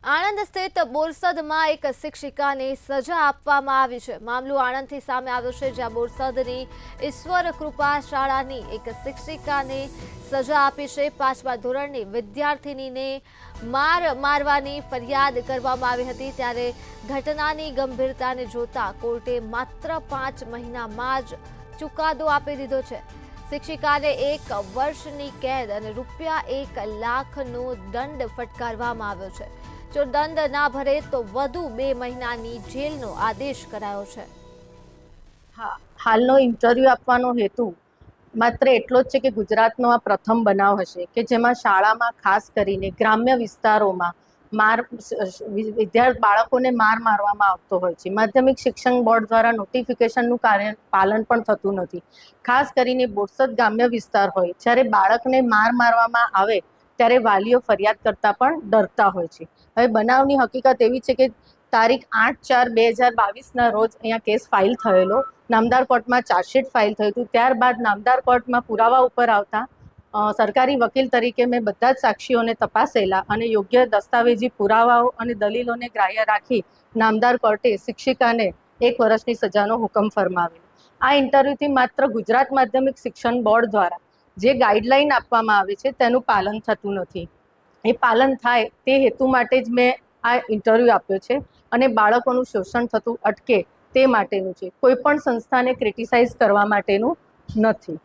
આણંદ સ્થિત બોરસદમાં એક શિક્ષિકાને સજા આપવામાં આવી છે। મામલો આણંદથી સામે આવ્યો છે, જ્યાં બોરસદની ઈશ્વર કૃપા શાળાની એક શિક્ષિકાને સજા આપી છે। 5મા ધોરણની વિદ્યાર્થિનીને મારવાની ફરિયાદ કરવામાં આવી હતી, ત્યારે ઘટનાની ગંભીરતાને જોતા કોર્ટે માત્ર 5 મહિનામાં જ ચુકાદો આપી દીધો છે। શિક્ષિકાને 1 વર્ષની કેદ અને ₹1 લાખનો દંડ ફટકારવામાં આવ્યો છે। જો દંડ ના ભરે તો વધુ 2 મહિનાની જેલનો આદેશ કરાયો છે। હા, હાલનો ઇન્ટરવ્યૂ આપવાનો હેતુ માત્ર એટલો જ છે કે ગુજરાતનો આ પ્રથમ બનાવ હશે કે જેમાં શાળામાં ખાસ કરીને ગ્રામ્ય વિસ્તારોમાં બાળકોને મારવામાં આવતો હોય છે। માધ્યમિક શિક્ષણ બોર્ડ દ્વારા નોટિફિકેશનનું પાલન પણ થતું નથી। ખાસ કરીને બોરસદ ગ્રામ્ય વિસ્તાર હોય, જ્યારે બાળકને મારવામાં આવે ત્યારે વાલીઓ ફરિયાદ કરતા પણ ડરતા હોય છે। હવે બનાવની હકીકત એવી છે કે તારીખ 8/4/2022ના રોજ અહીંયા કેસ ફાઇલ થયેલો, નામદાર કોર્ટમાં ચાર્જશીટ ફાઇલ થયું હતું। ત્યારબાદ નામદાર કોર્ટમાં પુરાવા ઉપર આવતા સરકારી વકીલ તરીકે મેં બધા જ સાક્ષીઓને તપાસેલા અને યોગ્ય દસ્તાવેજી પુરાવાઓ અને દલીલોને ગ્રાહ્ય રાખી નામદાર કોર્ટે શિક્ષિકાને 1 વર્ષની સજાનો હુકમ ફરમાવેલો। આ ઇન્ટરવ્યુથી માત્ર ગુજરાત માધ્યમિક શિક્ષણ બોર્ડ દ્વારા જે ગાઈડલાઈન આપવામાં આવે છે તેનું પાલન થતું નથી। એ પાલન થાય તે હેતુ માટે જ મેં આ ઇન્ટરવ્યૂ આપ્યો છે અને બાળકોનું શોષણ થતું અટકે તે માટેનું છે, કોઈ પણ સંસ્થાને ક્રિટિસાઇઝ કરવા માટેનું નથી।